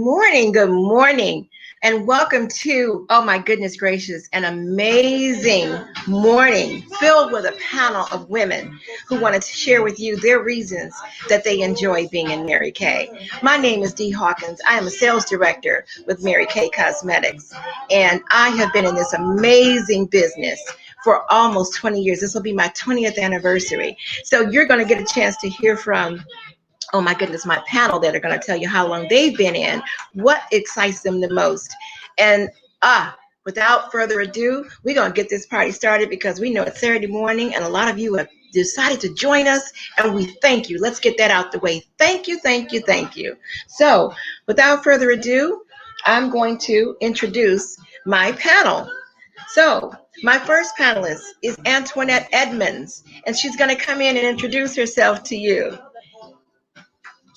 morning. Good morning. And welcome to, oh my goodness gracious, an amazing morning filled with a panel of women who wanted to share with you their reasons that they enjoy being in Mary Kay. My name is Dee Hawkins. I am a sales director with Mary Kay Cosmetics. And I have been in this amazing business for almost 20 years. This will be my 20th anniversary. So you're going to get a chance to hear from, oh my goodness, my panel that are going to tell you how long they've been in, what excites them the most. And without further ado, we're going to get this party started because we know it's Saturday morning and a lot of you have decided to join us, and we thank you. Let's get that out the way. Thank you, thank you, thank you. So without further ado, I'm going to introduce my panel. So my first panelist is Antoinette Edmonds, and she's going to come in and introduce herself to you.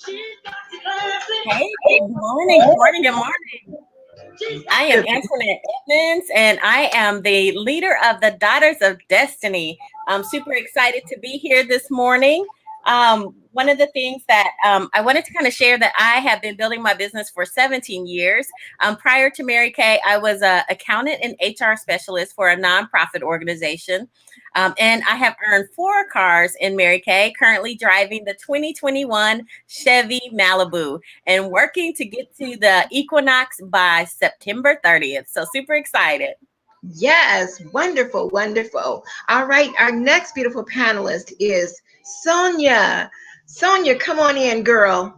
Hey, good morning, good morning, good morning. I am Antoinette Edmonds, and I am the leader of the Daughters of Destiny. I'm super excited to be here this morning. One of the things that I wanted to kind of share that I have been building my business for 17 years. Prior to Mary Kay, I was an accountant and HR specialist for a nonprofit organization. And I have earned 4 cars in Mary Kay, currently driving the 2021 Chevy Malibu and working to get to the Equinox by September 30th. So super excited. Yes, wonderful, wonderful. All right, our next beautiful panelist is Sonia. Sonia, come on in, girl.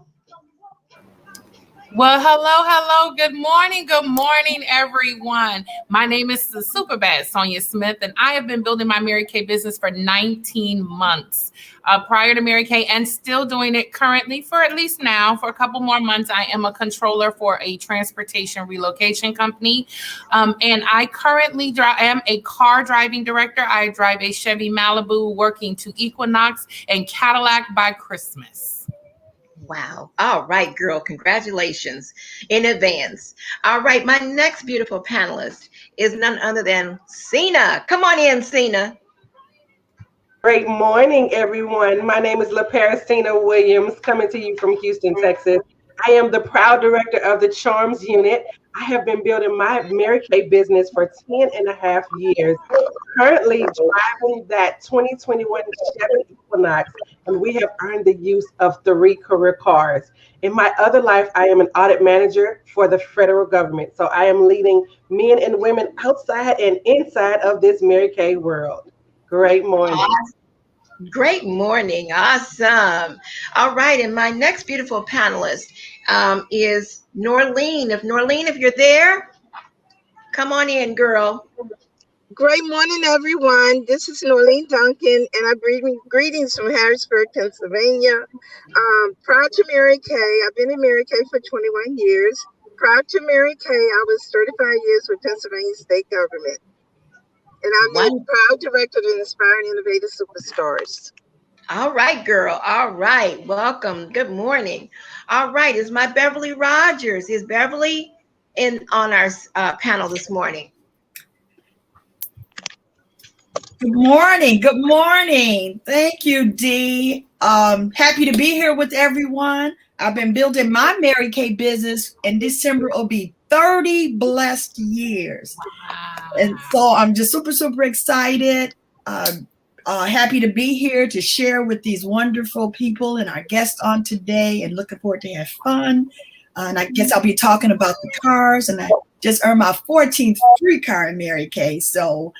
Well, hello. Good morning, everyone. My name is the super bad Sonia Smith, and I have been building my Mary Kay business for 19 months. Prior to Mary Kay, and still doing it currently for at least now for a couple more months. I am a controller for a transportation relocation company, and I currently am a car driving director. I drive a Chevy Malibu, working to Equinox and Cadillac by Christmas. Wow. All right, girl. Congratulations in advance. All right. My next beautiful panelist is none other than Cena. Come on in, Cena. Great morning, everyone. My name is LaParistina Williams, coming to you from Houston, Texas. I am the proud director of the Charms Unit. I have been building my Mary Kay business for 10 and a half years. Currently driving that 2021 Chevy Equinox, and we have earned the use of 3 career cars. In my other life, I am an audit manager for the federal government. So I am leading men and women outside and inside of this Mary Kay world. Great morning. Awesome. Great morning. Awesome. All right. And my next beautiful panelist is Norlene. If you're there, come on in, girl. Great morning, everyone. This is Norlene Duncan, and I bring greetings from Harrisburg, Pennsylvania. Proud to Mary Kay. I've been in Mary Kay for 21 years. Proud to Mary Kay, I was 35 years with Pennsylvania state government. And I'm the proud director of Inspiring Innovative Superstars. All right, girl. All right. Welcome. Good morning. All right. Is my Beverty Rogers. Is Beverly on our panel this morning? Good morning. Good morning. Thank you, Dee. Happy to be here with everyone. I've been building my Mary Kay business, and December will be 30 blessed years. And so I'm just super excited. Happy to be here to share with these wonderful people and our guests on today, and looking forward to have fun. And I guess I'll be talking about the cars, and I just earned my 14th free car in Mary Kay. So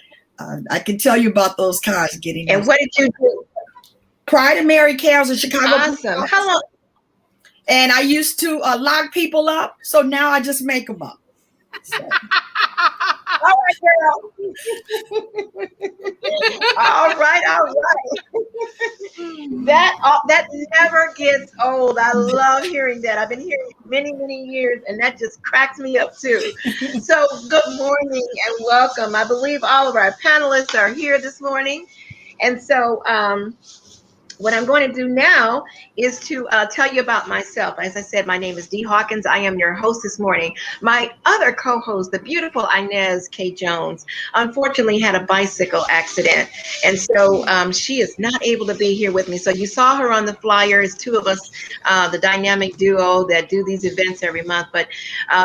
I can tell you about those cars getting. And what did you do? Prior to Mary Kay, I was in Chicago. Awesome. How long? And I used to lock people up. So now I just make them up. So. All right, girl. All right. That never gets old. I love hearing that. I've been hearing it many years, and that just cracks me up too. So good morning and welcome. I believe all of our panelists are here this morning. And so what I'm going to do now is to tell you about myself. As I said, my name is Dee Hawkins. I am your host this morning. My other co-host, the beautiful Inez K. Jones, unfortunately had a bicycle accident. And so she is not able to be here with me. So you saw her on the flyer. It's two of us, the dynamic duo that do these events every month. But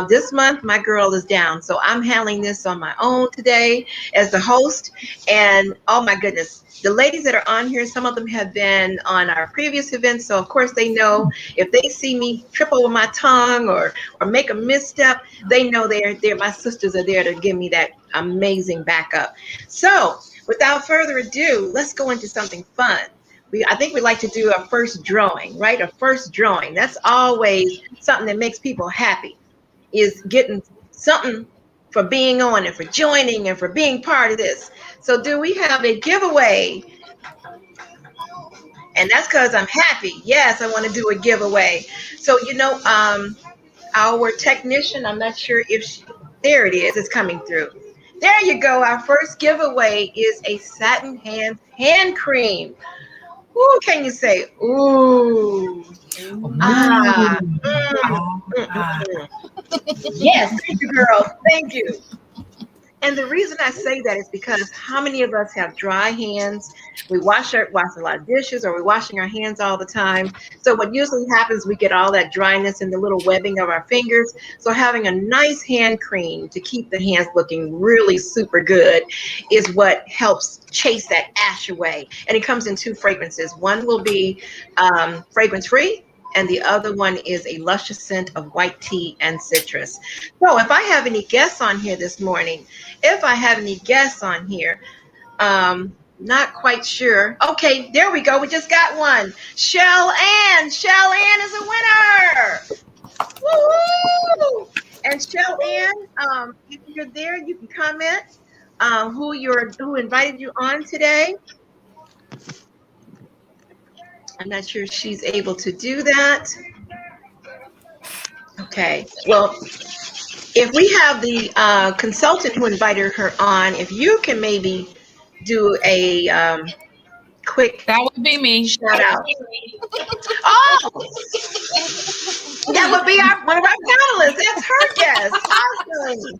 this month, my girl is down. So I'm handling this on my own today as the host. And oh my goodness, the ladies that are on here, some of them have been on our previous events. So of course they know if they see me trip over my tongue or make a misstep, they know they're my sisters are there to give me that amazing backup. So without further ado, let's go into something fun. I think we like to do a first drawing, right? A first drawing. That's always something that makes people happy, is getting something for being on and for joining and for being part of this. So do we have a giveaway? And that's because I'm happy. Yes, I want to do a giveaway. So, our technician, I'm not sure if there it is, it's coming through. There you go. Our first giveaway is a satin hand cream. Ooh, can you say, ooh, ah, yes, thank you, girl. Thank you. And the reason I say that is because how many of us have dry hands? We wash a lot of dishes, or we're washing our hands all the time. So what usually happens, we get all that dryness in the little webbing of our fingers. So having a nice hand cream to keep the hands looking really super good is what helps chase that ash away. And it comes in two fragrances. One will be fragrance free, and the other one is a luscious scent of white tea and citrus. So if I have any guests on here this morning, not quite sure. Okay, there we go. We just got one. Shell Ann is a winner. Woo-hoo! And Shell Ann, if you're there, you can comment who invited you on today. I'm not sure if she's able to do that. Okay, well, if we have the consultant who invited her on, if you can maybe do a quick, that would be me, shout out. Oh, that would be one of our panelists. That's her guest. Awesome.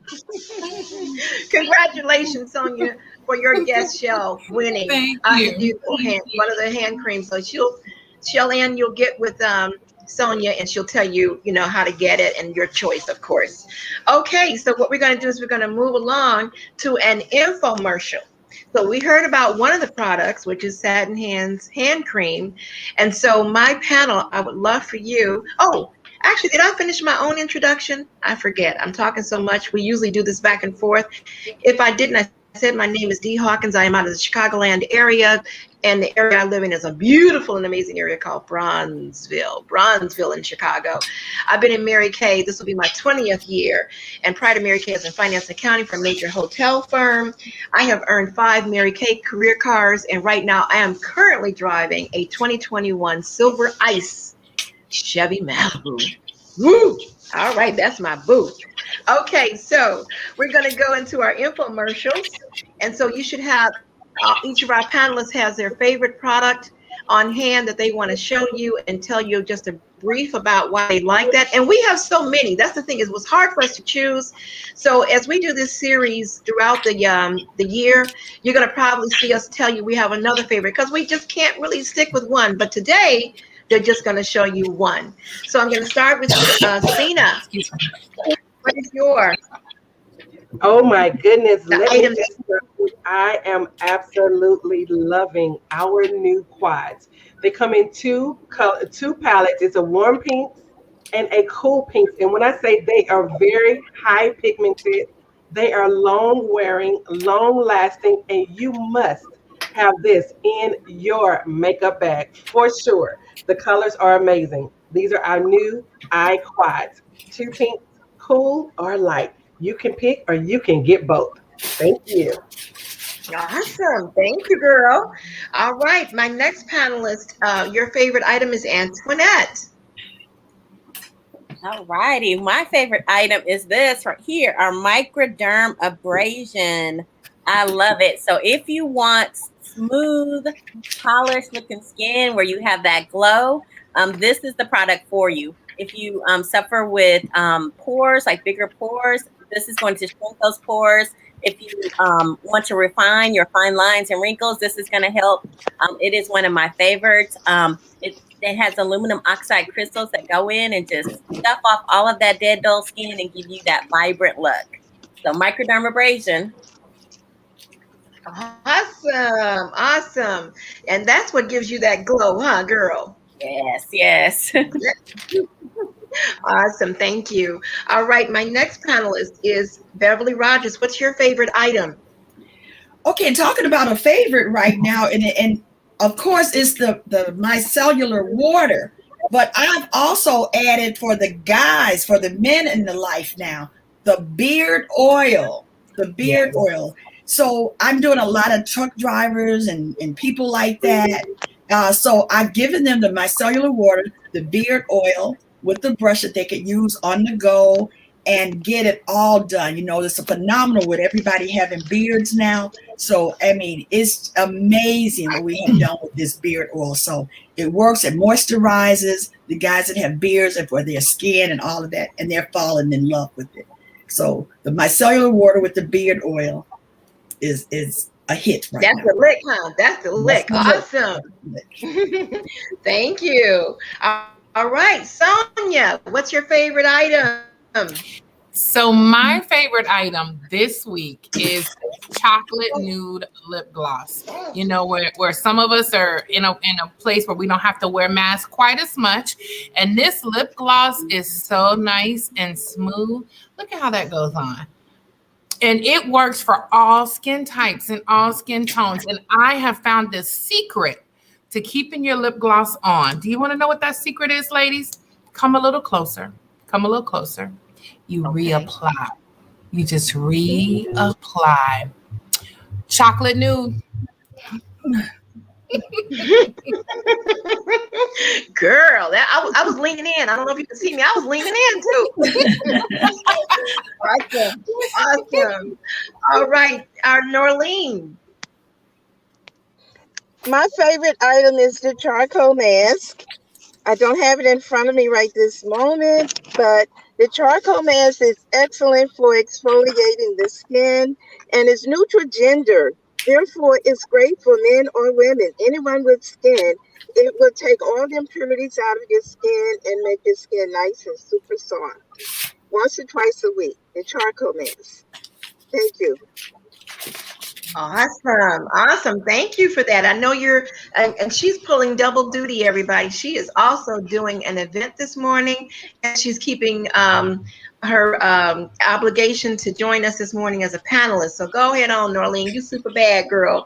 Congratulations, Sonia, for your guest Shell winning one of the hand creams. So Shell Ann, you'll get with Sonia, and she'll tell you, how to get it, and your choice, of course. Okay, so what we're going to do is we're going to move along to an infomercial. So we heard about one of the products, which is Satin Hands hand cream. And so my panel, I would love for you. Oh, actually, did I finish my own introduction? I forget. I'm talking so much. We usually do this back and forth. If I didn't, I said my name is Dee Hawkins. I am out of the Chicagoland area. And the area I live in is a beautiful and amazing area called Bronzeville in Chicago. I've been in Mary Kay. This will be my 20th year. And prior to Mary Kay, I was in finance and accounting for a major hotel firm. I have earned 5 Mary Kay career cars. And right now I am currently driving a 2021 Silver Ice Chevy Malibu. Woo! All right, that's my boo. Okay, so we're going to go into our infomercials. And so you should have each of our panelists has their favorite product on hand that they want to show you and tell you just a brief about why they like that. And we have so many. That's the thing, it was hard for us to choose. So as we do this series throughout the year, you're going to probably see us tell you we have another favorite, because we just can't really stick with one. But today, they're just going to show you one. So I'm going to start with Sina. What is yours? Oh my goodness. I am absolutely loving our new quads. They come in two palettes. It's a warm pink and a cool pink. And when I say they are very high pigmented, they are long wearing, long lasting, and you must have this in your makeup bag for sure. The colors are amazing. These are our new eye quads. 2 pink, cool or light. You can pick or you can get both. Thank you. Awesome. Thank you, girl. All right. My next panelist, your favorite item is Antoinette. All righty. My favorite item is this right here, our microderm abrasion. I love it. So if you want smooth, polished looking skin where you have that glow, this is the product for you. If you suffer with pores, like bigger pores, this is going to shrink those pores. If you want to refine your fine lines and wrinkles, this is going to help. It is one of my favorites. It has aluminum oxide crystals that go in and just stuff off all of that dead, dull skin and give you that vibrant look. So microdermabrasion. Awesome. Awesome. And that's what gives you that glow, huh, girl? Yes. Awesome. Thank you. All right. My next panelist is Beverty Rogers. What's your favorite item? Okay, talking about a favorite right now, and of course it's the micellar water, but I've also added for the guys, for the men in the life now, the beard oil. So I'm doing a lot of truck drivers and people like that. So I've given them the micellar water, the beard oil with the brush that they could use on the go and get it all done. You know, it's a phenomenal with everybody having beards now. So, I mean, it's amazing what we have done with this beard oil. So it works, it moisturizes the guys that have beards and for their skin and all of that, and they're falling in love with it. So the micellar water with the beard oil is a hit right now. That's the lick, huh? That's the lick. Awesome. Thank you. All right, Sonia, what's your favorite item? So my favorite item this week is chocolate nude lip gloss. You know, where some of us are in a place where we don't have to wear masks quite as much. And this lip gloss is so nice and smooth. Look at how that goes on. And it works for all skin types and all skin tones. And I have found this secret to keeping your lip gloss on. Do you want to know what that secret is, ladies? Come a little closer. Come a little closer. You reapply. You just reapply. Chocolate nude. Girl, I was leaning in. I don't know if you can see me. I was leaning in too. Awesome. All right, our Norlene. My favorite item is the charcoal mask. I don't have it in front of me right this moment, but the charcoal mask is excellent for exfoliating the skin and is neutral gender. Therefore, it's great for men or women, anyone with skin. It will take all the impurities out of your skin and make your skin nice and super soft. Once or twice a week, the charcoal mask. Thank you. Awesome. Thank you for that. I know and she's pulling double duty, everybody. She is also doing an event this morning, and she's keeping her obligation to join us this morning as a panelist. So go ahead on, Norlene. You super bad girl.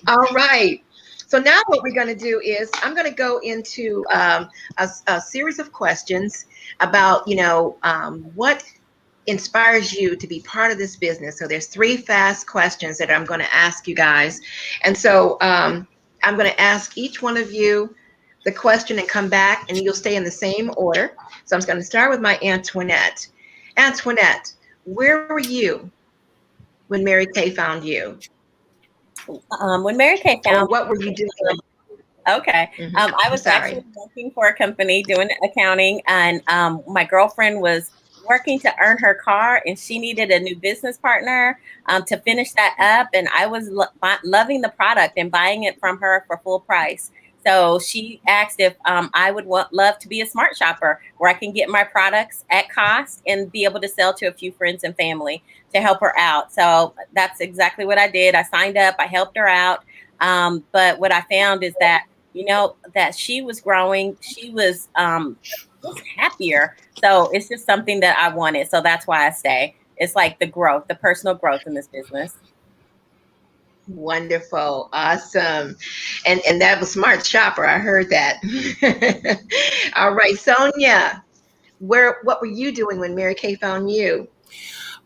All right. So now what we're going to do is I'm going to go into a series of questions about, what inspires you to be part of this business. So there's 3 fast questions that I'm going to ask you guys. And so I'm going to ask each one of you the question and come back, and you'll stay in the same order. So I'm going to start with my Antoinette. Antoinette, where were you when Mary Kay found you? When Mary Kay found me, what were you doing? Okay. I was actually working for a company doing accounting, and my girlfriend was working to earn her car, and she needed a new business partner to finish that up. And I was loving the product and buying it from her for full price. So she asked if I would love to be a smart shopper where I can get my products at cost and be able to sell to a few friends and family to help her out. So that's exactly what I did. I signed up, I helped her out. But what I found is that, that she was growing, she was just happier. So it's just something that I wanted. So that's why I stay. It's like the growth, the personal growth in this business. Wonderful. Awesome. And that was smart shopper. I heard that. All right, Sonia, what were you doing when Mary Kay found you?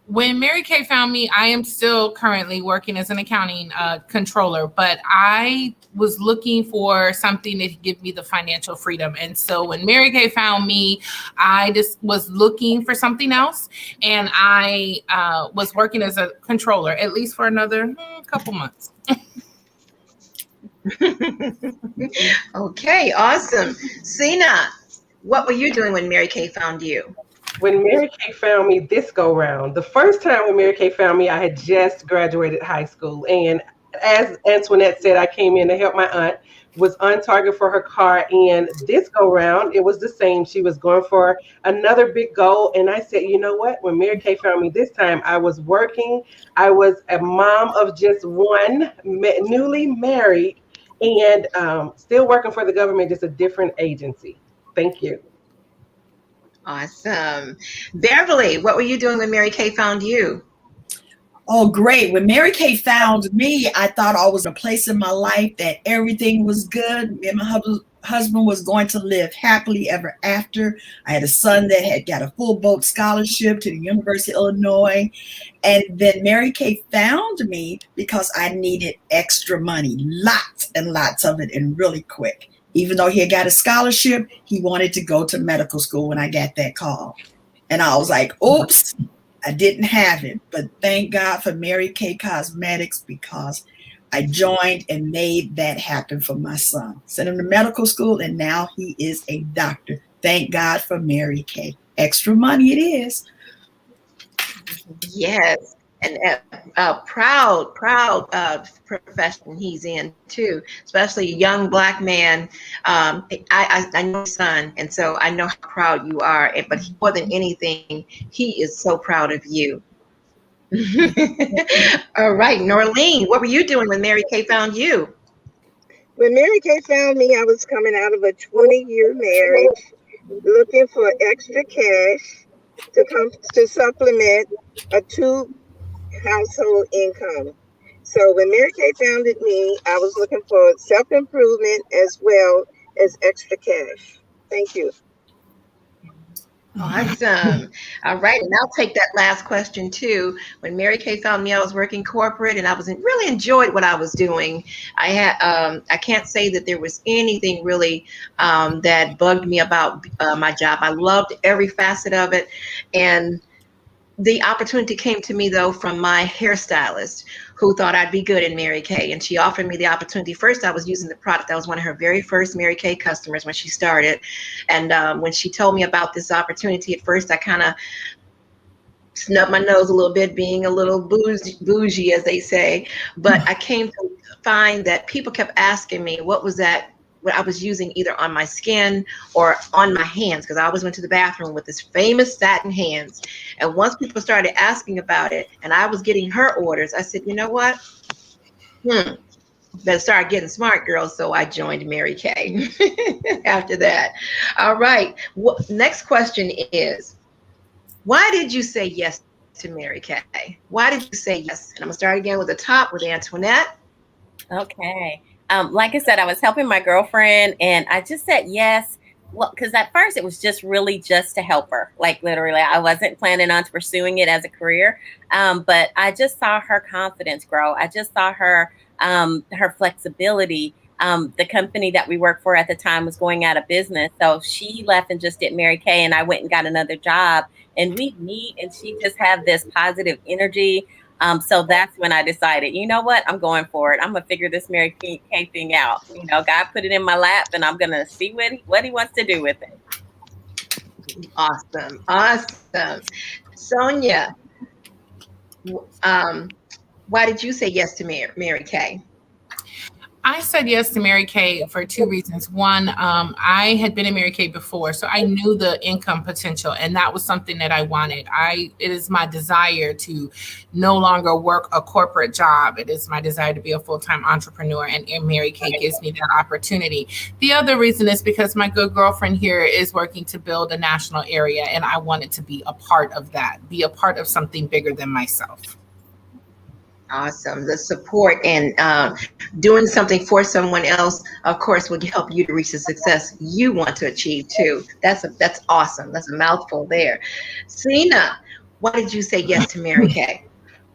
When Mary Kay found me, I am still currently working as an accounting controller, but I was looking for something that could give me the financial freedom. And so when Mary Kay found me, I just was looking for something else. And I was working as a controller, at least for another couple months. Okay, awesome. Sina, what were you doing when Mary Kay found you? When Mary Kay found me this go round, the first time when Mary Kay found me, I had just graduated high school. And as Antoinette said, I came in to help my aunt, was on target for her car. And this go round, it was the same. She was going for another big goal. And I said, you know what? When Mary Kay found me this time, I was working. I was a mom of just one, newly married, and still working for the government, just a different agency. Thank you. Awesome. Beverly, what were you doing when Mary Kay found you? Oh, great. When Mary Kay found me, I thought I was in a place in my life that everything was good. Me and my husband was going to live happily ever after. I had a son that had got a full boat scholarship to the University of Illinois. And then Mary Kay found me because I needed extra money, lots and lots of it, and really quick. Even though he had got a scholarship, he wanted to go to medical school when I got that call. And I was like, oops, I didn't have it. But thank God for Mary Kay Cosmetics, because I joined and made that happen for my son. Sent him to medical school, and now he is a doctor. Thank God for Mary Kay. Extra money it is. Yes, and a proud profession he's in too, especially a young Black man. I know his son, and so I know how proud you are. But more than anything, he is so proud of you. All right, Norlene, what were you doing when Mary Kay found you? When Mary Kay found me, I was coming out of a 20-year marriage, looking for extra cash to supplement a two household income. So when Mary Kay founded me, I was looking for self-improvement as well as extra cash. Thank you. Awesome. All right, and I'll take that last question too. When Mary Kay found me, I was working corporate, and I really enjoyed what I was doing. I can't say that there was anything really that bugged me about my job. I loved every facet of it, and the opportunity came to me though from my hairstylist, who thought I'd be good in Mary Kay, and she offered me the opportunity. First, I was using the product. I was one of her very first Mary Kay customers when she started, and when she told me about this opportunity, at first I kind of snubbed my nose a little bit, being a little bougie, as they say. But I came to find that people kept asking me what I was using either on my skin or on my hands, because I always went to the bathroom with this famous satin hands. And once people started asking about it and I was getting her orders, I said, you know what? Better start getting smart, girls. So I joined Mary Kay after that. All right. Next question is, why did you say yes to Mary Kay? Why did you say yes? And I'm going to start again with the top with Antoinette. Okay. Like I said, I was helping my girlfriend, and I just said yes. Well, because at first it was just to help her. Like literally, I wasn't planning on pursuing it as a career. But I just saw her confidence grow. I just saw her flexibility. The company that we worked for at the time was going out of business. So she left and just did Mary Kay, and I went and got another job, and we meet, and she just had this positive energy. So that's when I decided, you know what, I'm going for it. I'm going to figure this Mary Kay thing out. You know, God put it in my lap, and I'm going to see what he wants to do with it. Awesome. Awesome. Sonia, why did you say yes to Mary Kay? I said yes to Mary Kay for two reasons. One, I had been in Mary Kay before, so I knew the income potential, and that was something that I wanted. It is my desire to no longer work a corporate job. It is my desire to be a full-time entrepreneur, and Mary Kay gives me that opportunity. The other reason is because my good girlfriend here is working to build a national area, and I wanted to be a part of that, be a part of something bigger than myself. Awesome. The support and doing something for someone else, of course, will help you to reach the success you want to achieve too. That's awesome. That's a mouthful there. Sina, why did you say yes to Mary Kay?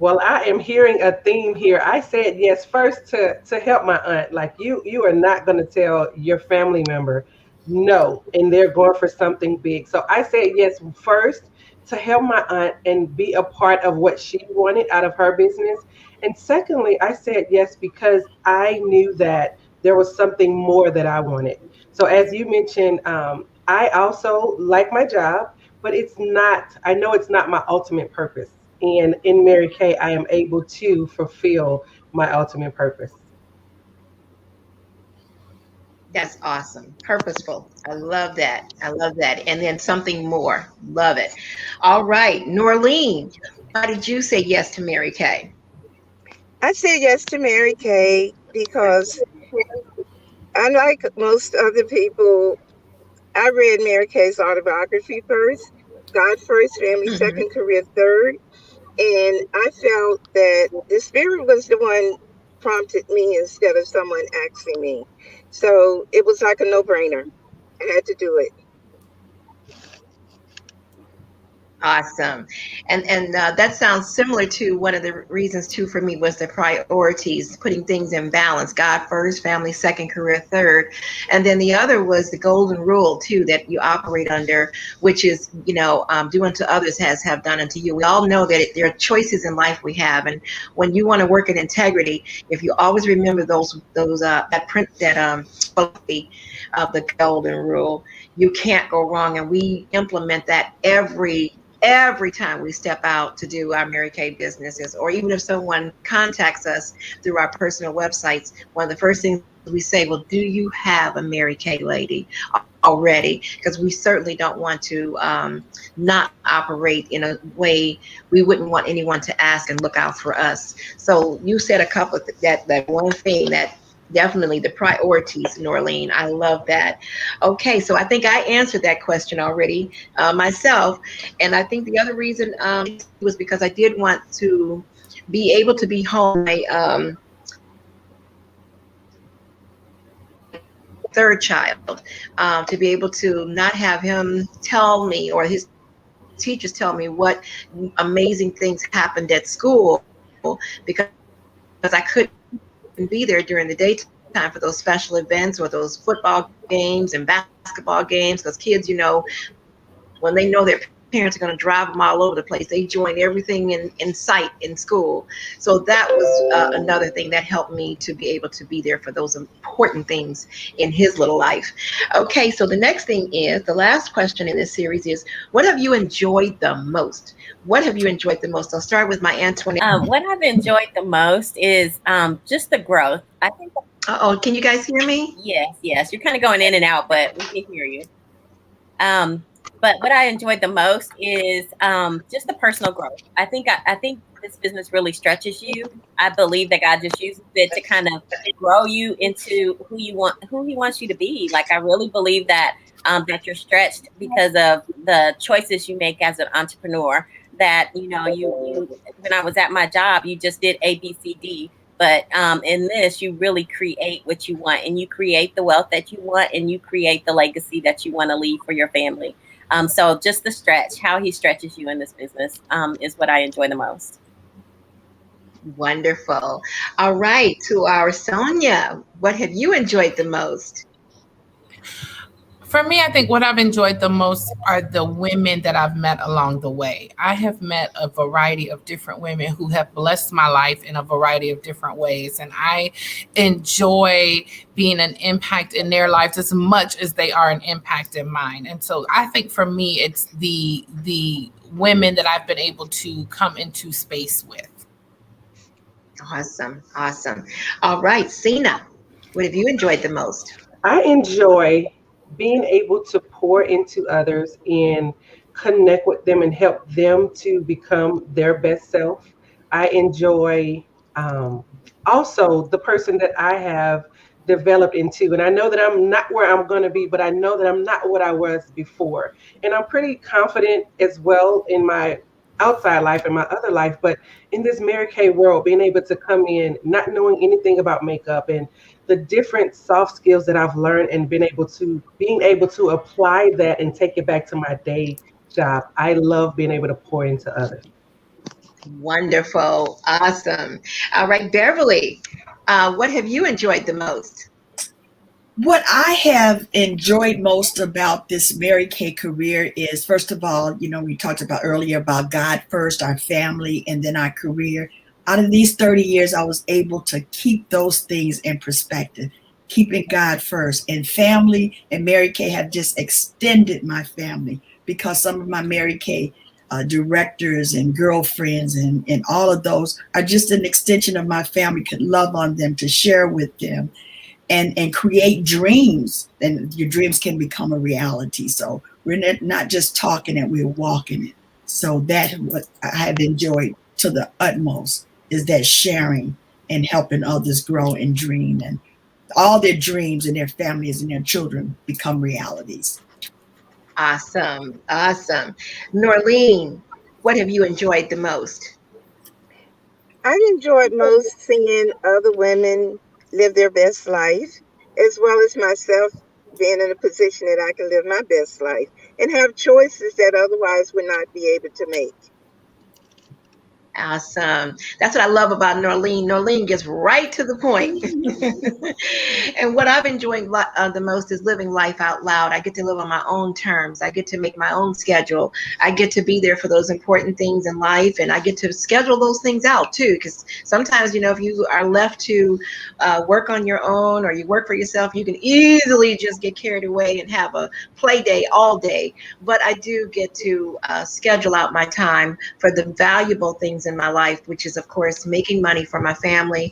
Well, I am hearing a theme here. I said yes first to help my aunt. Like you are not going to tell your family member no, and they're going for something big. So I said yes first to help my aunt and be a part of what she wanted out of her business. And secondly, I said yes because I knew that there was something more that I wanted. So as you mentioned, I also like my job, but I know it's not my ultimate purpose. And in Mary Kay, I am able to fulfill my ultimate purpose. That's awesome. Purposeful. I love that. I love that. And then something more. Love it. All right. Norlene, why did you say yes to Mary Kay? I said yes to Mary Kay because, unlike most other people, I read Mary Kay's autobiography first, God first, family Mhm. second, career third. And I felt that the spirit was the one prompted me instead of someone asking me. So it was like a no-brainer. I had to do it. Awesome. And that sounds similar to one of the reasons too for me was the priorities, putting things in balance. God first, family second, career third. And then the other was the golden rule too that you operate under, which is, do unto others as have done unto you. We all know that there are choices in life we have. And when you want to work in integrity, if you always remember that print that philosophy of the golden rule, you can't go wrong. And we implement that every time we step out to do our Mary Kay businesses, or even if someone contacts us through our personal websites, one of the first things we say, well, do you have a Mary Kay lady already? Because we certainly don't want to not operate in a way we wouldn't want anyone to ask and look out for us. So you said a couple of that one thing that definitely the priorities, Norlene. I love that. Okay, so I think I answered that question already myself. And I think the other reason was because I did want to be able to be home. My third child, to be able to not have him tell me or his teachers tell me what amazing things happened at school, because I couldn't be there during the daytime for those special events or those football games and basketball games, because kids, when they know their parents are going to drive them all over the place, they join everything in sight in school. So that was another thing that helped me to be able to be there for those important things in his little life. Okay, so the next thing is, the last question in this series is, what have you enjoyed the most? What have you enjoyed the most? I'll start with my Antoinette. What I've enjoyed the most is just the growth. I think. Uh-oh, can you guys hear me? Yes. You're kind of going in and out, but we can hear you. But what I enjoyed the most is just the personal growth. I think this business really stretches you. I believe that God just uses it to kind of grow you into who He wants you to be. Like, I really believe that that you're stretched because of the choices you make as an entrepreneur. That you when I was at my job, you just did A, B, C, D. But in this, you really create what you want, and you create the wealth that you want, and you create the legacy that you want to leave for your family. So just the stretch, how He stretches you in this business is what I enjoy the most. Wonderful. All right, to our Sonia, what have you enjoyed the most? For me, I think what I've enjoyed the most are the women that I've met along the way. I have met a variety of different women who have blessed my life in a variety of different ways. And I enjoy being an impact in their lives as much as they are an impact in mine. And so I think for me, it's the women that I've been able to come into space with. Awesome. All right, Sina, what have you enjoyed the most? I enjoy being able to pour into others and connect with them and help them to become their best self. I enjoy also the person that I have developed into. And I know that I'm not where I'm going to be, but I know that I'm not what I was before. And I'm pretty confident as well in my outside life and my other life. But in this Mary Kay world, being able to come in, not knowing anything about makeup and the different soft skills that I've learned and being able to apply that and take it back to my day job. I love being able to pour into others. Wonderful. Awesome. All right, Beverly, what have you enjoyed the most? What I have enjoyed most about this Mary Kay career is, first of all, we talked about earlier about God first, our family, and then our career. Out of these 30 years, I was able to keep those things in perspective. keeping God first. And family and Mary Kay have just extended my family, because some of my Mary Kay directors and girlfriends and all of those are just an extension of my family. Could love on them, to share with them, and create dreams, and your dreams can become a reality. So we're not just talking it, we're walking it. So that's what I have enjoyed to the utmost, is that sharing and helping others grow and dream, and all their dreams and their families and their children become realities. Awesome. Awesome. Norlene, what have you enjoyed the most? I enjoyed most seeing other women live their best life, as well as myself being in a position that I can live my best life and have choices that otherwise would not be able to make. Awesome. That's what I love about Norlene. Norlene gets right to the point. And what I've enjoyed the most is living life out loud. I get to live on my own terms. I get to make my own schedule. I get to be there for those important things in life, and I get to schedule those things out too. Because sometimes, if you are left to work on your own, or you work for yourself, you can easily just get carried away and have a play day all day. But I do get to schedule out my time for the valuable things in my life, which is, of course, making money for my family,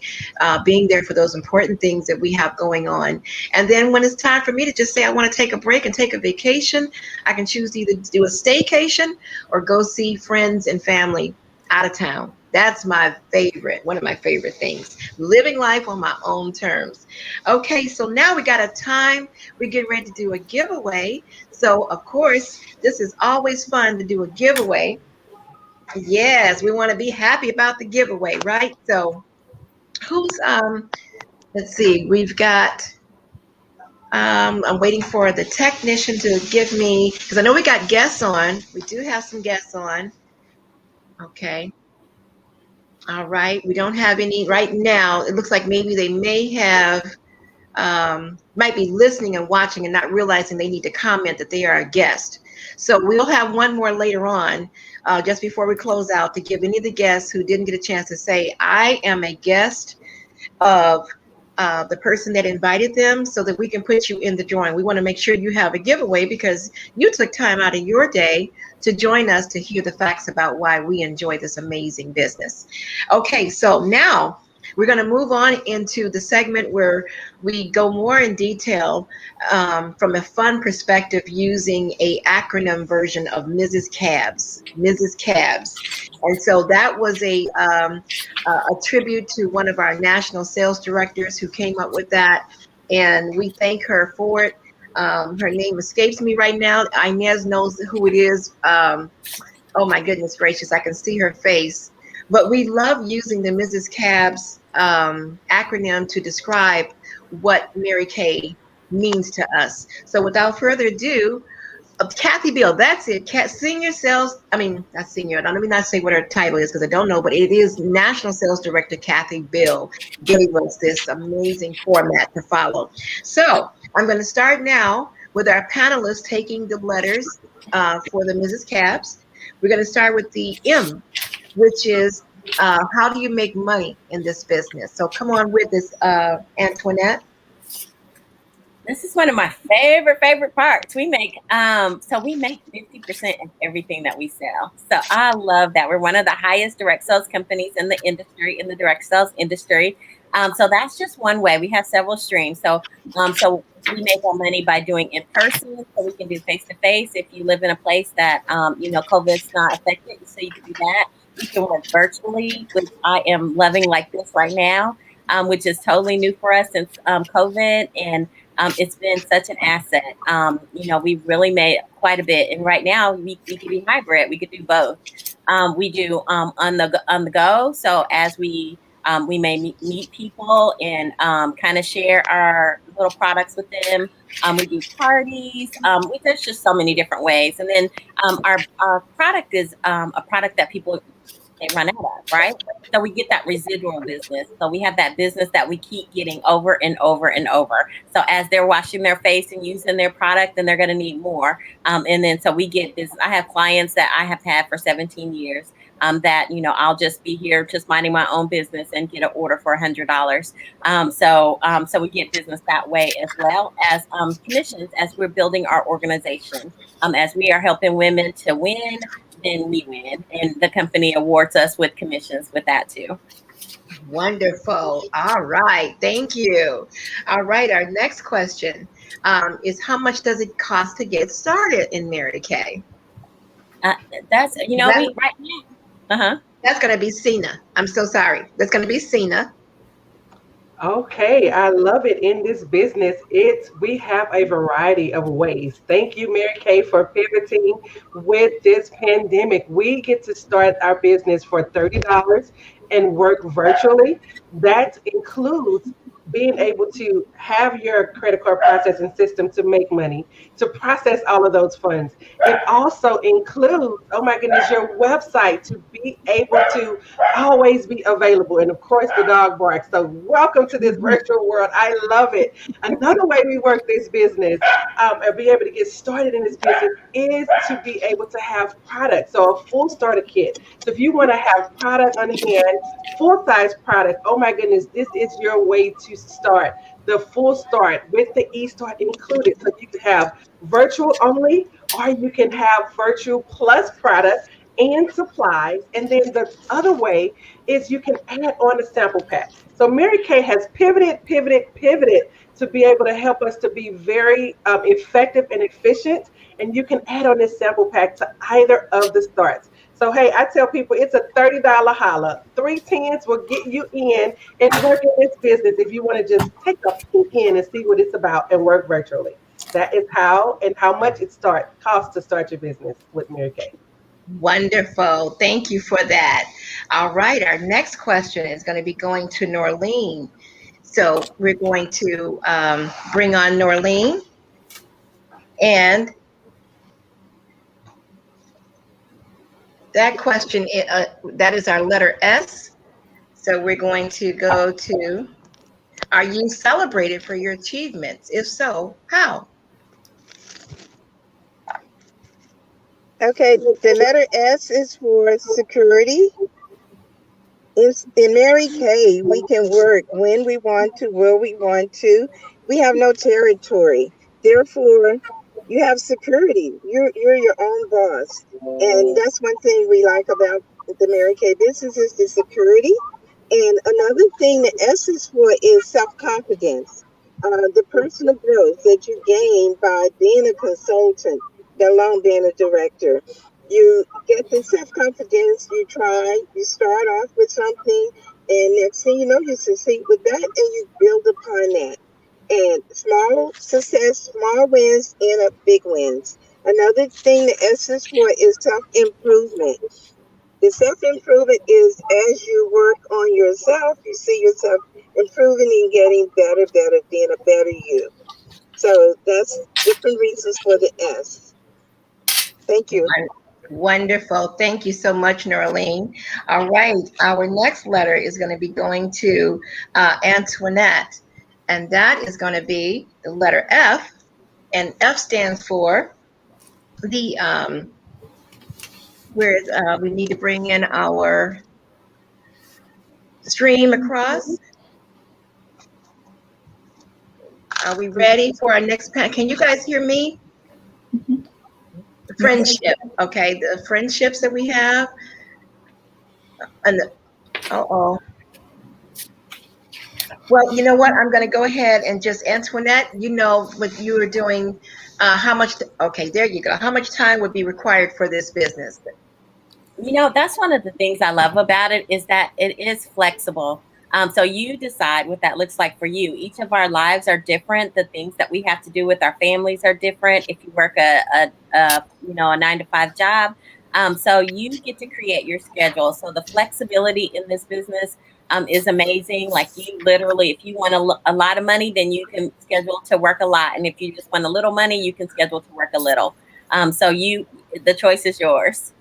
being there for those important things that we have going on. And then when it's time for me to just say I want to take a break and take a vacation, I can choose to either do a staycation or go see friends and family out of town. That's my favorite, one of my favorite things, living life on my own terms. Okay, so now we got a time. We're getting ready to do a giveaway. So, of course, this is always fun to do a giveaway. Yes, we want to be happy about the giveaway, right? So who's let's see, we've got I'm waiting for the technician to give me, because I know we got guests on. We do have some guests on. Okay. All right. We don't have any right now. It looks like maybe they may have might be listening and watching and not realizing they need to comment that they are a guest. So we'll have one more later on, just before we close out, to give any of the guests who didn't get a chance to say, I am a guest of the person that invited them, so that we can put you in the drawing. We want to make sure you have a giveaway because you took time out of your day to join us to hear the facts about why we enjoy this amazing business. Okay, so now we're going to move on into the segment where we go more in detail from a fun perspective, using a acronym version of Mrs. Cabs. Mrs. Cabs. And so that was a tribute to one of our national sales directors who came up with that, and we thank her for it. Her name escapes me right now. Inez knows who it is. Oh my goodness gracious, I can see her face. But we love using the Mrs. Cabs acronym to describe what Mary Kay means to us. So without further ado, Kathy Bill, that's it. Senior Sales, not senior, let me not say what her title is because I don't know, but it is National Sales Director Kathy Bill gave us this amazing format to follow. So I'm going to start now with our panelists taking the letters for the Mrs. Cabs. We're going to start with the M, which is how do you make money in this business? So come on with this, Antoinette. This is one of my favorite parts. We make 50% of everything that we sell. So I love that. We're one of the highest direct sales companies in the industry, in the direct sales industry. So that's just one way. We have several streams. So we make our money by doing in person. So we can do face-to-face. If you live in a place that, COVID's not affected, so you can do that. You can work virtually, which I am loving like this right now, which is totally new for us since COVID. And it's been such an asset. We've really made quite a bit. And right now we can be hybrid. We could do both. We do on the go. So as we may meet people and kind of share our little products with them. We do parties. There's just so many different ways. And then our product is a product that people they run out of, right? So we get that residual business. So we have that business that we keep getting over and over and over. So as they're washing their face and using their product, then they're going to need more. And then so we get this. I have clients that I have had for 17 years. that, you know, I'll just be here just minding my own business and get an order for $100. So we get business that way, as well as commissions as we're building our organization. As we are helping women to win, then we win. And the company awards us with commissions with that too. Wonderful. All right. Thank you. All right. Our next question is, how much does it cost to get started in Mary Kay? That's, you know, we right now. That's going to be Cena. I'm so sorry. That's going to be Cena. Okay, I love it. In this business, we have a variety of ways. Thank you, Mary Kay, for pivoting with this pandemic. We get to start our business for $30 and work virtually. That includes being able to have your credit card processing system to make money, to process all of those funds. It also includes, oh my goodness, your website to be able to always be available. And of course, the dog barks. So welcome to this virtual world. I love it. Another way we work this business and be able to get started in this business is to be able to have products. So a full starter kit. So if you want to have product on hand, full size product, oh my goodness, this is your way to start. The full start with the e-start included. So you can have virtual only, or you can have virtual plus product and supplies. And then the other way is you can add on a sample pack. So Mary Kay has pivoted to be able to help us to be very effective and efficient. And you can add on this sample pack to either of the starts. So, hey, I tell people it's a $30 holla. 3 tens will get you in and work in this business if you want to just take a peek in and see what it's about and work virtually. That is how and how much it costs to start your business with Mary Kay. Wonderful. Thank you for that. All right. Our next question is going to be going to Norlene. So we're going to bring on Norlene. And that question, that is our letter S. So we're going to go to, are you celebrated for your achievements? If so, how? Okay, the letter S is for security. In Mary Kay, we can work when we want to, where we want to. We have no territory. Therefore, you have security. You're your own boss. And that's one thing we like about the Mary Kay business is the security. And another thing the S is for is self-confidence. The personal growth that you gain by being a consultant, let alone being a director. You get the self-confidence, you start off with something, and next thing you know, you succeed with that, and you build upon that. And small success, small wins, end up big wins. Another thing the S is for is self-improvement. The self-improvement is as you work on yourself, you see yourself improving and getting better, being a better you. So that's different reasons for the S. Thank you. Wonderful. Thank you so much, Norlene. All right. Our next letter is going to be going to Antoinette. And that is going to be the letter F. And F stands for the, we need to bring in our stream across. Are we ready for our next panel? Can you guys hear me? Friendship. Okay, the friendships that we have. And well, you know what? I'm going to go ahead and just, Antoinette, you know what you were doing, how much, okay, there you go. How much time would be required for this business? You know, that's one of the things I love about it is that it is flexible. So you decide what that looks like for you. Each of our lives are different. The things that we have to do with our families are different. If you work a 9-to-5 job, so you get to create your schedule. So the flexibility in this business is amazing. Like you literally, if you want a lot of money, then you can schedule to work a lot. And if you just want a little money, you can schedule to work a little. So the choice is yours.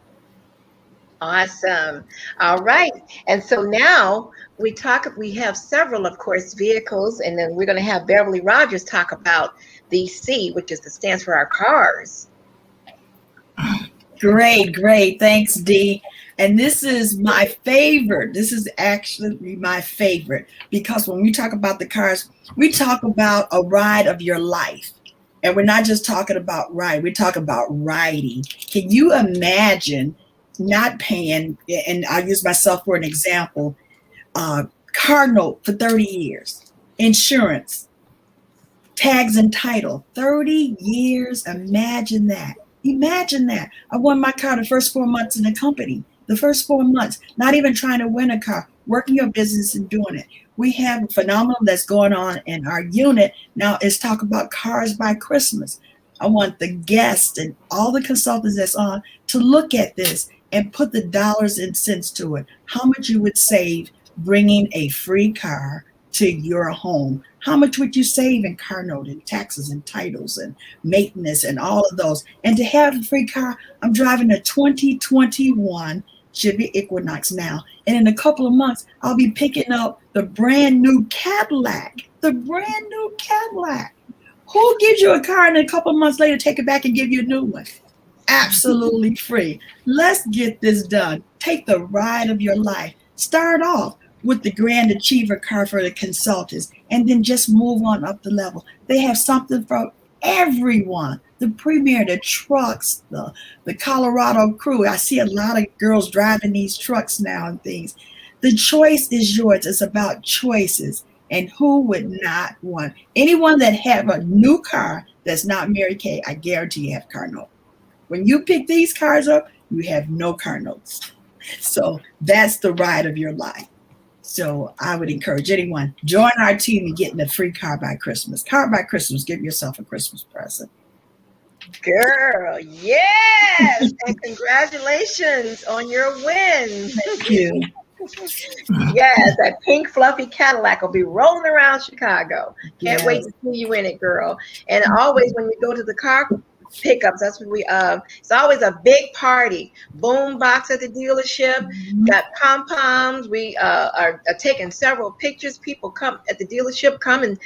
Awesome. All right. And so now we have several, of course, vehicles, and then we're going to have Beverty Rogers talk about the C, which stands for our cars. Great. Thanks, Dee. And this is my favorite. This is actually my favorite because when we talk about the cars, we talk about a ride of your life. And we're not just talking about ride, we're talking about riding. Can you imagine not paying, and I'll use myself for an example, car note for 30 years, insurance, tags and title, 30 years. Imagine that. Imagine that. I won my car the first 4 months in the company. The first 4 months, not even trying to win a car, working your business and doing it. We have a phenomenon that's going on in our unit. Now it's talk about cars by Christmas. I want the guests and all the consultants that's on to look at this and put the dollars and cents to it. How much you would save bringing a free car to your home? How much would you save in car note and taxes and titles and maintenance and all of those? And to have a free car, I'm driving a 2021 Chevy Equinox now. And in a couple of months, I'll be picking up the brand new Cadillac, the brand new Cadillac. Who gives you a car and a couple of months later take it back and give you a new one? Absolutely free. Let's get this done. Take the ride of your life. Start off with the Grand Achiever car for the consultants and then just move on up the level. They have something for everyone. The Premier, the trucks, the Colorado Crew. I see a lot of girls driving these trucks now and things. The choice is yours. It's about choices. And who would not want? Anyone that have a new car that's not Mary Kay, I guarantee you have car note. When you pick these cars up, you have no car notes. So that's the ride of your life. So I would encourage anyone, join our team and get a free car by Christmas. Car by Christmas, give yourself a Christmas present. Girl, yes. And congratulations on your win. Thank you. Yes, that pink fluffy Cadillac will be rolling around Chicago. Can't wait to see you in it, girl. And always when you go to the car pickups, that's what it's always a big party. Boom box at the dealership, got pom-poms. We are taking several pictures. People come at the dealership, come and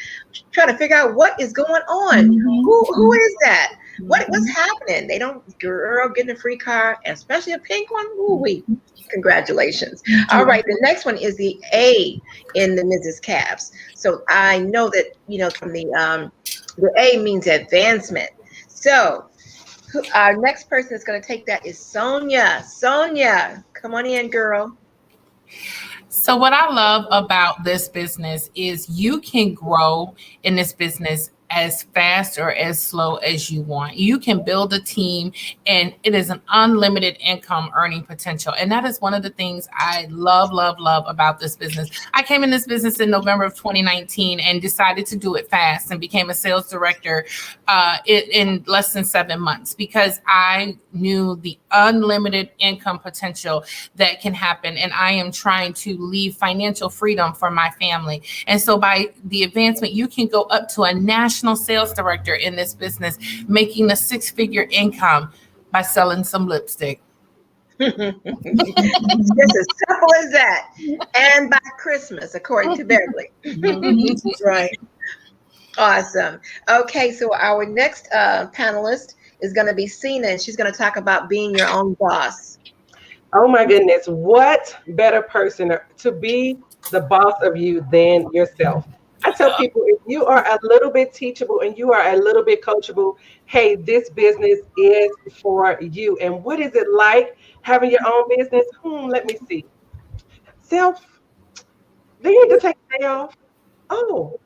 try to figure out what is going on. Who is that? What's happening? They don't, girl, getting a free car, especially a pink one. Ooh-wee. Congratulations. All right, the next one is the A in the Mrs. Caps. So I know that, from the A means advancement. So our next person that's going to take that is Sonia. Sonia, come on in, girl. So what I love about this business is you can grow in this business as fast or as slow as you want. You can build a team, and it is an unlimited income earning potential. And that is one of the things I love about this business. I came in this business in November of 2019 and decided to do it fast and became a sales director in less than 7 months because I knew the unlimited income potential that can happen. And I am trying to leave financial freedom for my family. And so by the advancement, you can go up to a national sales director in this business, making a 6-figure income by selling some lipstick. Just as simple as that. And by Christmas, according to Beverly. That's right. Awesome. Okay, so our next panelist is going to be Sina, and she's going to talk about being your own boss. Oh my goodness, what better person to be the boss of you than yourself? I tell people, if you are a little bit teachable and you are a little bit coachable, hey, this business is for you. And what is it like having your own business? Let me see. Self, do you need to take a day off? Oh,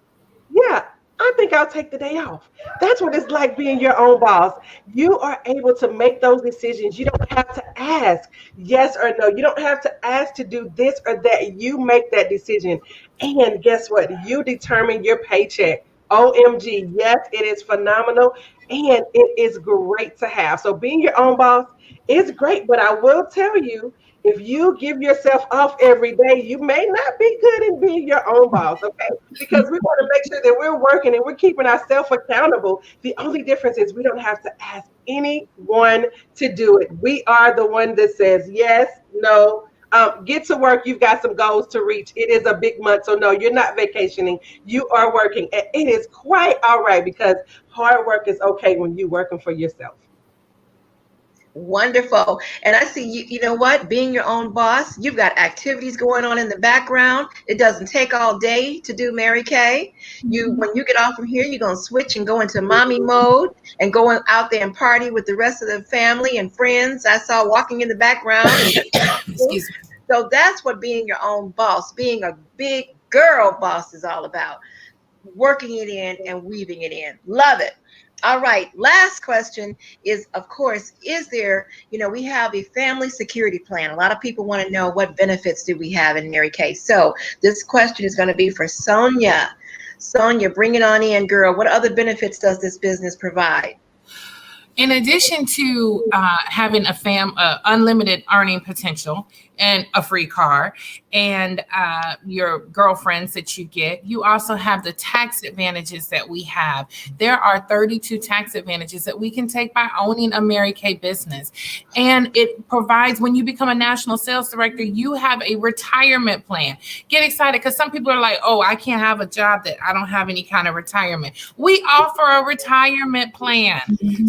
yeah, I think I'll take the day off. That's what it's like being your own boss. You are able to make those decisions. You don't have to ask yes or no. You don't have to ask to do this or that. You make that decision. And guess what? You determine your paycheck. OMG. Yes, it is phenomenal. And it is great to have. So being your own boss is great. But I will tell you, if you give yourself off every day, you may not be good in being your own boss, okay? Because we want to make sure that we're working and we're keeping ourselves accountable. The only difference is we don't have to ask anyone to do it. We are the one that says yes, no, get to work. You've got some goals to reach. It is a big month, so no, you're not vacationing. You are working. And it is quite all right because hard work is okay when you're working for yourself. Wonderful. And I see you, you know what? Being your own boss, you've got activities going on in the background. It doesn't take all day to do Mary Kay. When you get off from here, you're going to switch and go into mommy mode and go out there and party with the rest of the family and friends I saw walking in the background. Excuse me. So that's what being your own boss, being a big girl boss is all about. Working it in and weaving it in. Love it. All right. Last question is, of course, is there, we have a family security plan. A lot of people want to know what benefits do we have in Mary Kay. So this question is going to be for Sonia. Sonia, bring it on in, girl. What other benefits does this business provide? In addition to having unlimited earning potential and a free car and your girlfriends that you get, you also have the tax advantages that we have. There are 32 tax advantages that we can take by owning a Mary Kay business. And it provides, when you become a national sales director, you have a retirement plan. Get excited, because some people are like, oh, I can't have a job that I don't have any kind of retirement. We offer a retirement plan.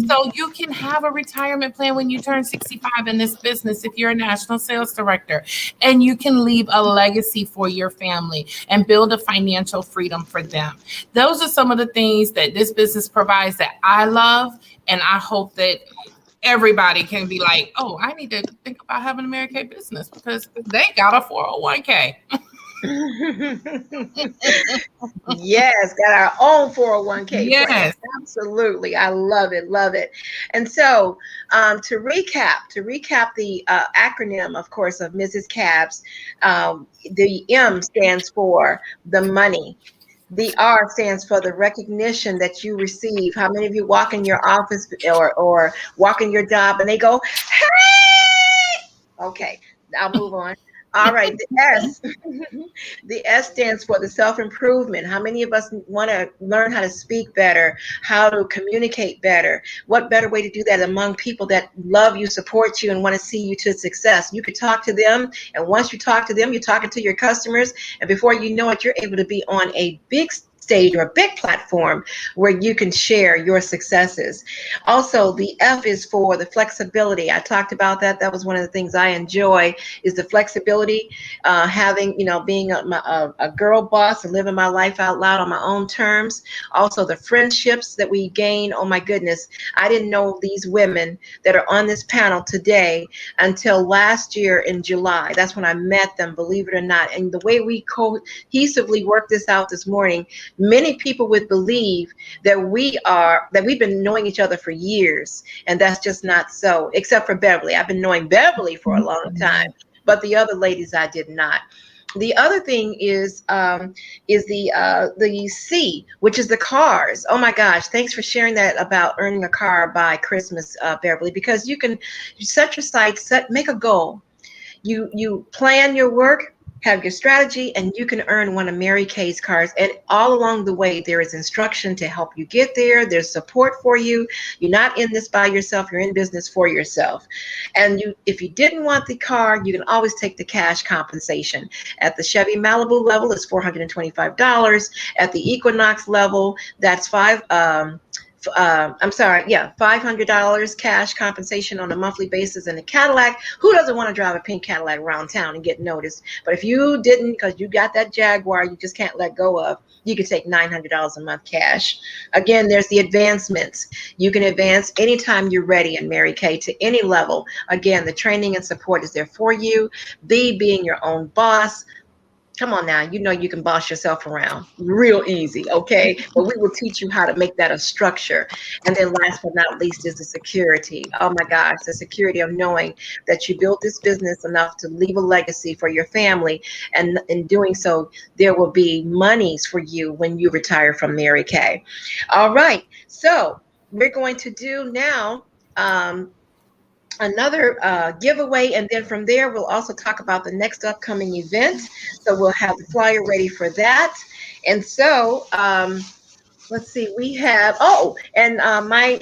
So you can have a retirement plan when you turn 65 in this business if you're a national sales director, and you can leave a legacy for your family and build a financial freedom for them. Those are some of the things that this business provides that I love, and I hope that everybody can be like, oh, I need to think about having a Mary Kay business because they got a 401k. Yes, got our own 401k. Yes, absolutely. I love it. Love it. And so to recap the acronym, of course, of Mrs. Cabs, the M stands for the money. The R stands for the recognition that you receive. How many of you walk in your office or walk in your job and they go, hey? Okay, I'll move on. All right, the S. The S stands for the self-improvement. How many of us want to learn how to speak better, how to communicate better? What better way to do that among people that love you, support you, and want to see you to success? You could talk to them, and once you talk to them, you're talking to your customers, and before you know it, you're able to be on a big stage or a big platform where you can share your successes. Also, the F is for the flexibility. I talked about that. That was one of the things I enjoy, is the flexibility, having, being a girl boss and living my life out loud on my own terms. Also, the friendships that we gain. Oh my goodness. I didn't know these women that are on this panel today until last year in July. That's when I met them, believe it or not. And the way we cohesively worked this out this morning, many people would believe that we've been knowing each other for years, and that's just not so, except for Beverly. I've been knowing Beverly for a long time, but the other ladies I did not. The other thing is the C, which is the cars. Oh my gosh, thanks for sharing that about earning a car by Christmas, Beverly, because you set your sights, make a goal. You plan your work, have your strategy, and you can earn one of Mary Kay's cars. And all along the way, there is instruction to help you get there. There's support for you. You're not in this by yourself. You're in business for yourself. And if you didn't want the car, you can always take the cash compensation. At the Chevy Malibu level, it's $425. At the Equinox level, that's $500 cash compensation on a monthly basis. In a Cadillac, who doesn't want to drive a pink Cadillac around town and get noticed? But if you didn't, because you got that Jaguar you just can't let go of, you could take $900 a month cash. Again, there's the advancements. You can advance anytime you're ready in Mary Kay to any level. Again, the training and support is there for you. B, being your own boss. Come on now, you can boss yourself around real easy, okay? But we will teach you how to make that a structure. And then last but not least is the security. Oh my gosh, the security of knowing that you built this business enough to leave a legacy for your family. And in doing so, there will be monies for you when you retire from Mary Kay. All right, so we're going to do now another giveaway, and then from there we'll also talk about the next upcoming event. So we'll have the flyer ready for that. And so let's see, we have my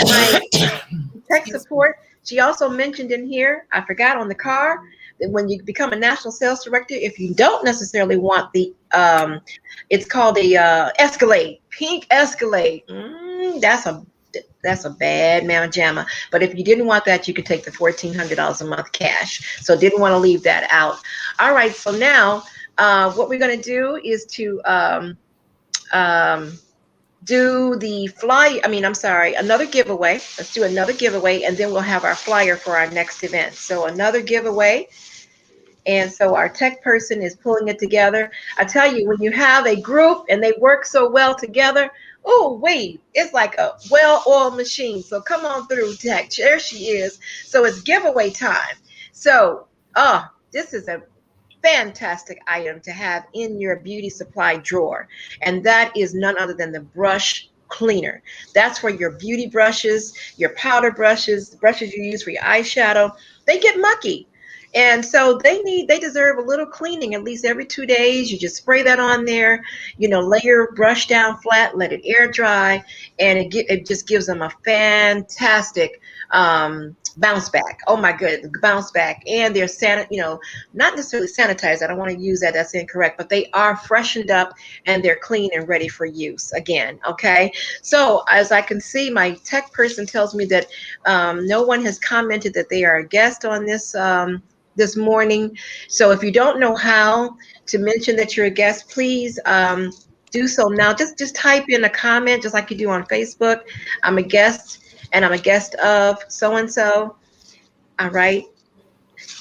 tech support, she also mentioned in here, I forgot on the car, that when you become a national sales director, if you don't necessarily want the it's called a Escalade, pink Escalade. That's That's a bad mamma jamma. But if you didn't want that, you could take the $1,400 a month cash. So didn't want to leave that out. All right. So now what we're going to do is to do the another giveaway. Let's do another giveaway, and then we'll have our flyer for our next event. So another giveaway. And so our tech person is pulling it together. I tell you, when you have a group and they work so well together, oh, wait, it's like a well-oiled machine. So come on through, tech. There she is. So it's giveaway time. So, this is a fantastic item to have in your beauty supply drawer. And that is none other than the brush cleaner. That's where your beauty brushes, your powder brushes, the brushes you use for your eyeshadow, they get mucky. And so they deserve a little cleaning at least every 2 days. You just spray that on there, lay your brush down flat, let it air dry, and it just gives them a fantastic bounce back. Oh my goodness, bounce back. And they're not necessarily sanitized. I don't want to use that. That's incorrect. But they are freshened up and they're clean and ready for use again. Okay. So as I can see, my tech person tells me that no one has commented that they are a guest on this morning. So if you don't know how to mention that you're a guest, please do so now. Just type in a comment, just like you do on Facebook. I'm a guest, and I'm a guest of so-and-so. All right.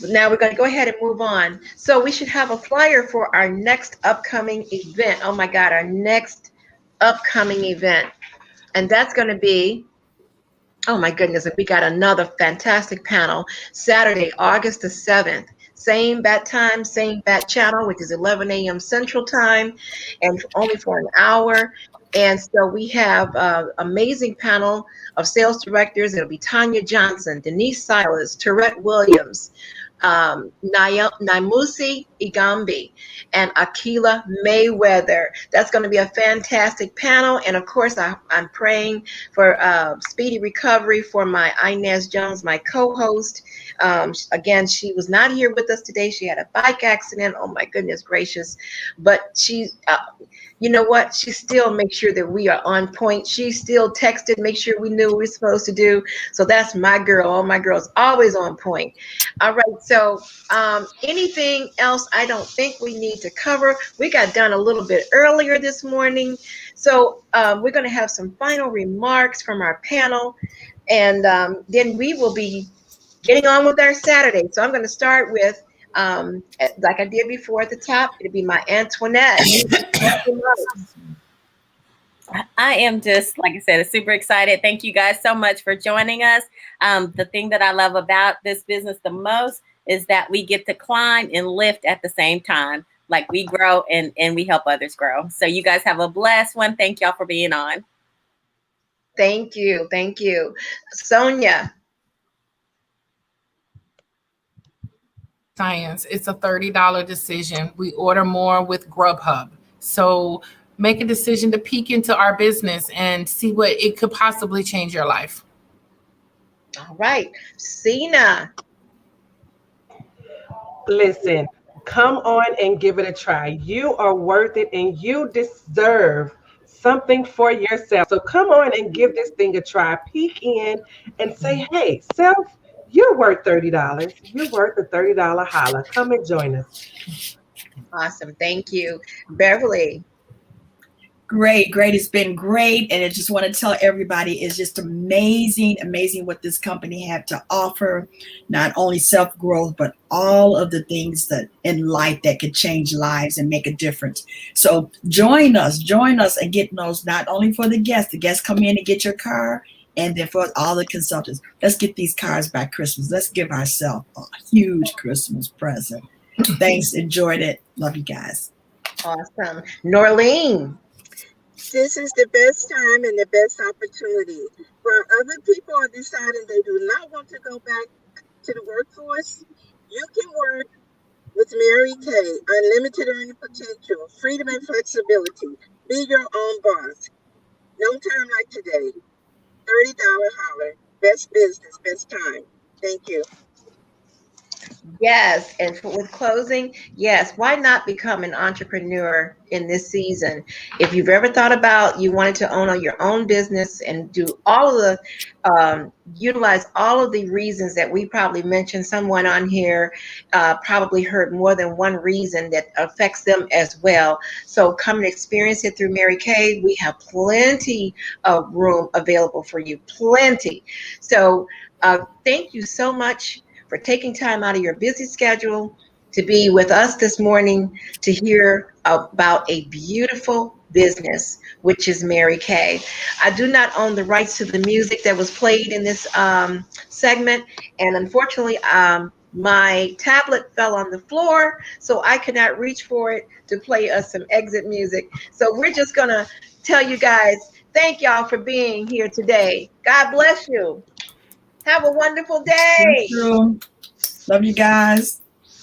Now we're going to go ahead and move on. So we should have a flyer for our next upcoming event. Oh my God, our next upcoming event. And that's going to be, oh my goodness, we got another fantastic panel, Saturday, August the 7th. Same bat time, same bat channel, which is 11 a.m. Central Time, and only for an hour. And so we have an amazing panel of sales directors. It'll be Tanya Johnson, Denise Silas, Tourette Williams, Naimusi Igambi, and Akila Mayweather. That's going to be a fantastic panel. And of course, I'm praying for speedy recovery for my Inez Jones, my co-host. Again, she was not here with us today. She had a bike accident. Oh my goodness gracious. But she, you know what? She still makes sure that we are on point. She still texted, make sure we knew what we were supposed to do. So that's my girl. All my girls always on point. All right. So anything else I don't think we need to cover. We got done a little bit earlier this morning. So we're going to have some final remarks from our panel. And then we will be getting on with our Saturday. So I'm going to start with, like I did before at the top, it'll be my Antoinette. I am just, like I said, super excited. Thank you guys so much for joining us. The thing that I love about this business the most is that we get to climb and lift at the same time. Like we grow and we help others grow. So you guys have a blessed one. Thank y'all for being on. Thank you. Thank you. Sonia. Science. It's a $30 decision. We order more with Grubhub. So make a decision to peek into our business and see what it could possibly change your life. All right. Sina. Listen, come on and give it a try. You are worth it and you deserve something for yourself. So come on and give this thing a try. Peek in and say, hey, self, you're worth $30. You're worth a $30 holla. Come and join us. Awesome. Thank you. Beverly. Great. It's been great. And I just want to tell everybody it's just amazing what this company had to offer. Not only self-growth, but all of the things that in life that could change lives and make a difference. So join us and get those, not only for the guests come in and get your car, and then for all the consultants, let's get these cars by Christmas. Let's give ourselves a huge Christmas present. Thanks. Enjoyed it. Love you guys. Awesome. Norlene. This is the best time and the best opportunity. While other people are deciding they do not want to go back to the workforce, you can work with Mary Kay. Unlimited earning potential, freedom and flexibility. Be your own boss. No time like today. $30 holler. Best business, best time. Thank you. Yes, and with closing, yes, why not become an entrepreneur in this season? If you've ever thought about you wanted to own your own business and do all of the utilize all of the reasons that we probably mentioned, someone on here probably heard more than one reason that affects them as well. So come and experience it through Mary Kay. We have plenty of room available for you, plenty. So thank you so much for taking time out of your busy schedule to be with us this morning to hear about a beautiful business, which is Mary Kay. I do not own the rights to the music that was played in this segment, and unfortunately, my tablet fell on the floor, so I could not reach for it to play us some exit music. So we're just gonna tell you guys, thank y'all for being here today. God bless you. Have a wonderful day. Thank you. Love you guys.